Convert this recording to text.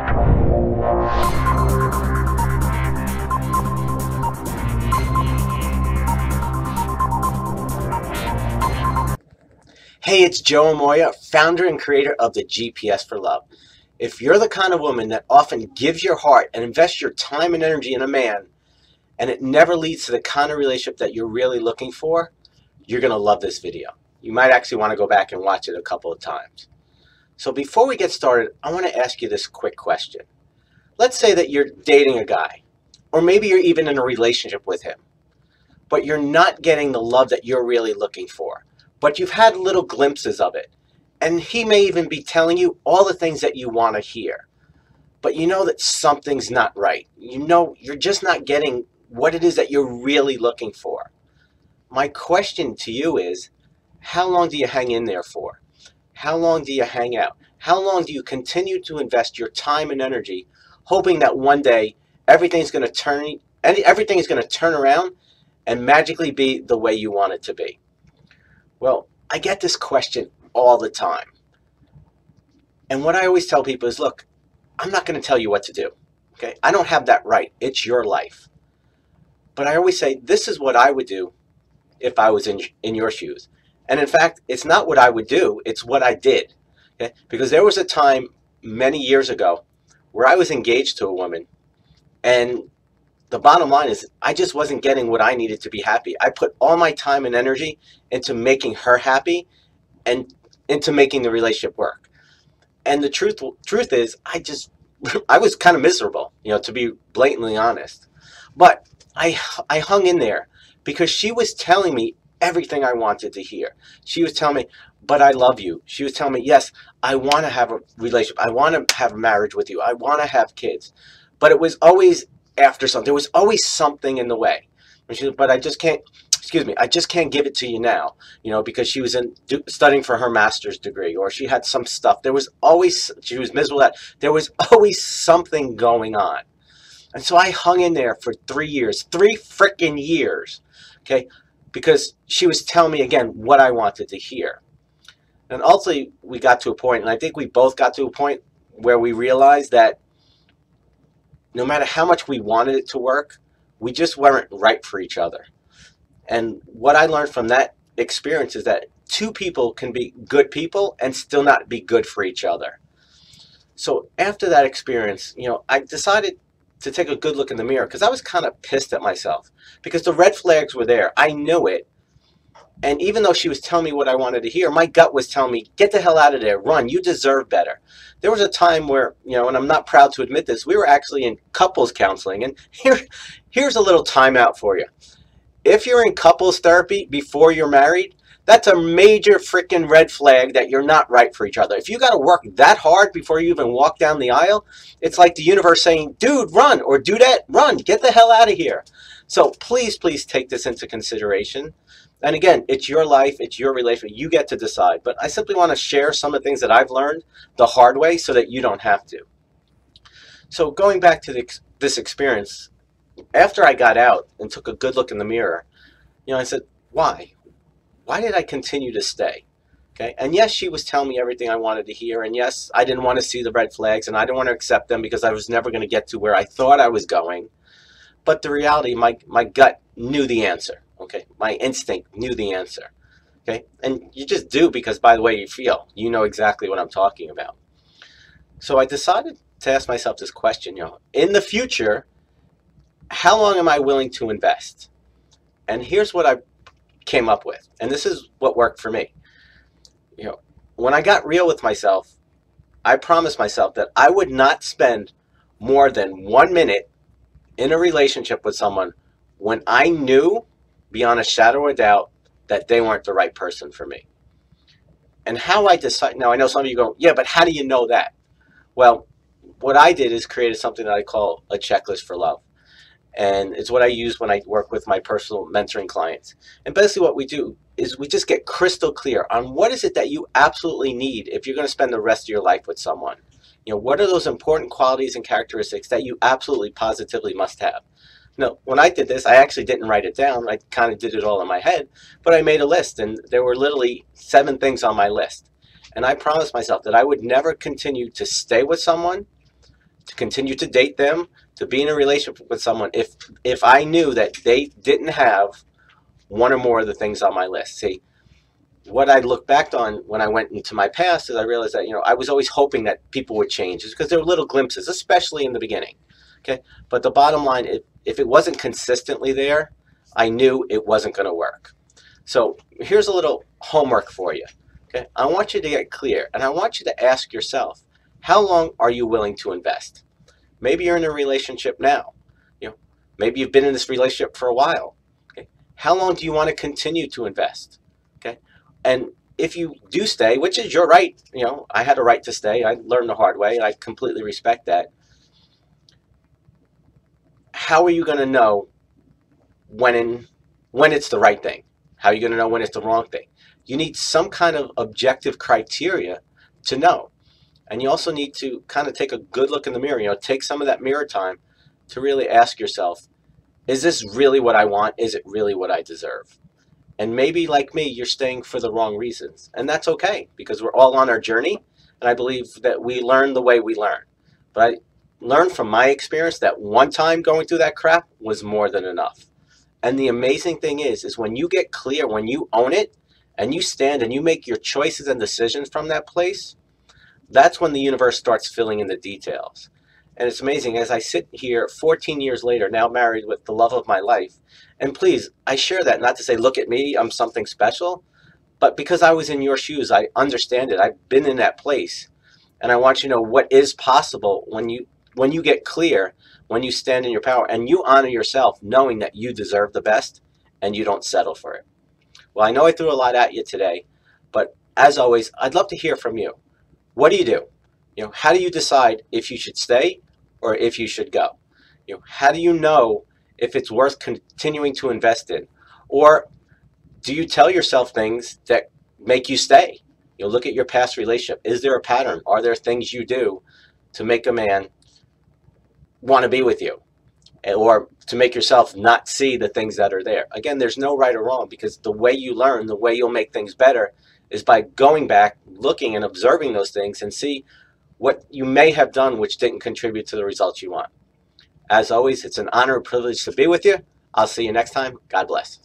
Hey, it's Joe Amoia, founder and creator of the GPS for Love. If you're the kind of woman that often gives your heart and invests your time and energy in a man, and it never leads to the kind of relationship that you're really looking for, you're going to love this video. You might actually want to go back and watch it a couple of times. So before we get started, I want to ask you this quick question. Let's say that you're dating a guy, or maybe you're even in a relationship with him, but you're not getting the love that you're really looking for. But you've had little glimpses of it. And he may even be telling you all the things that you want to hear. But you know that something's not right. You know you're just not getting what it is that you're really looking for. My question to you is, how long do you hang in there for? How long do you hang out? How long do you continue to invest your time and energy, hoping that one day everything's going to turn around and magically be the way you want it to be? Well, I get this question all the time. And what I always tell people is, look, I'm not going to tell you what to do. Okay? I don't have that right. It's your life. But I always say, this is what I would do if I was in your shoes. And in fact, it's not what I would do, it's what I did. Okay? Because there was a time many years ago where I was engaged to a woman, and the bottom line is I just wasn't getting what I needed to be happy. I put all my time and energy into making her happy and into making the relationship work. And the truth is I was kind of miserable, to be blatantly honest. But I hung in there because she was telling me everything I wanted to hear. She was telling me, but I love you. She was telling me, yes, I want to have a relationship. I want to have a marriage with you. I want to have kids. But it was always after something. There was always something in the way. But I just can't, I just can't give it to you now, because she was studying for her master's degree, or she had some stuff. She was miserable that there was always something going on. And so I hung in there for 3 years, 3 freaking years, okay, because she was telling me, again, what I wanted to hear. And ultimately, we got to a point, and I think we both got to a point where we realized that no matter how much we wanted it to work, we just weren't right for each other. And what I learned from that experience is that 2 people can be good people and still not be good for each other. So after that experience, I decided to take a good look in the mirror, because I was kind of pissed at myself because the red flags were there. I knew it. And even though she was telling me what I wanted to hear, my gut was telling me, get the hell out of there, run, you deserve better. There was a time where, and I'm not proud to admit this, we were actually in couples counseling. And here's a little timeout for you. If you're in couples therapy before you're married, that's a major freaking red flag that you're not right for each other. If you got to work that hard before you even walk down the aisle, it's like the universe saying, dude, run, or do that, run, get the hell out of here. So please, please take this into consideration. And again, it's your life, it's your relationship, you get to decide. But I simply want to share some of the things that I've learned the hard way so that you don't have to. So going back to this experience, after I got out and took a good look in the mirror, I said, why? Why did I continue to stay? Okay. And yes, she was telling me everything I wanted to hear. And yes, I didn't want to see the red flags, and I didn't want to accept them because I was never going to get to where I thought I was going. But the reality, my gut knew the answer. Okay. My instinct knew the answer. Okay. And you just do, because by the way you feel, you know exactly what I'm talking about. So I decided to ask myself this question, in the future, how long am I willing to invest? And here's what I came up with. And this is what worked for me. When I got real with myself, I promised myself that I would not spend more than 1 minute in a relationship with someone when I knew beyond a shadow of a doubt that they weren't the right person for me. And how I decide, now I know some of you go, yeah, but how do you know that? Well, what I did is created something that I call a checklist for love. And it's what I use when I work with my personal mentoring clients. And basically what we do is we just get crystal clear on what is it that you absolutely need if you're going to spend the rest of your life with someone. What are those important qualities and characteristics that you absolutely positively must have? Now, when I did this, I actually didn't write it down. I kind of did it all in my head, but I made a list, and there were literally 7 things on my list. And I promised myself that I would never continue to stay with someone to continue to date them, to be in a relationship with someone if I knew that they didn't have one or more of the things on my list. See, what I look back on when I went into my past is I realized that, I was always hoping that people would change, just because there were little glimpses, especially in the beginning. Okay, but the bottom line, if it wasn't consistently there, I knew it wasn't going to work. So here's a little homework for you. Okay, I want you to get clear, and I want you to ask yourself, how long are you willing to invest? Maybe you're in a relationship now. Maybe you've been in this relationship for a while. Okay, how long do you want to continue to invest? Okay, and if you do stay, which is your right, I had a right to stay. I learned the hard way, and I completely respect that. How are you going to know when it's the right thing? How are you going to know when it's the wrong thing? You need some kind of objective criteria to know. And you also need to kind of take a good look in the mirror, take some of that mirror time to really ask yourself, is this really what I want? Is it really what I deserve? And maybe, like me, you're staying for the wrong reasons. And that's okay, because we're all on our journey. And I believe that we learn the way we learn. But I learned from my experience that one time going through that crap was more than enough. And the amazing thing is when you get clear, when you own it, and you stand and you make your choices and decisions from that place, that's when the universe starts filling in the details. And it's amazing, as I sit here 14 years later, now married with the love of my life, and please, I share that not to say, look at me, I'm something special, but because I was in your shoes, I understand it. I've been in that place. And I want you to know what is possible when you get clear, when you stand in your power, and you honor yourself, knowing that you deserve the best, and you don't settle for it. Well, I know I threw a lot at you today, but as always, I'd love to hear from you. What do you do? How do you decide if you should stay or if you should go? How do you know if it's worth continuing to invest in? Or do you tell yourself things that make you stay? Look at your past relationship. Is there a pattern? Are there things you do to make a man want to be with you? Or to make yourself not see the things that are there? Again, there's no right or wrong, because the way you learn, the way you'll make things better, is by going back, looking and observing those things, and see what you may have done which didn't contribute to the results you want. As always, it's an honor and privilege to be with you. I'll see you next time. God bless.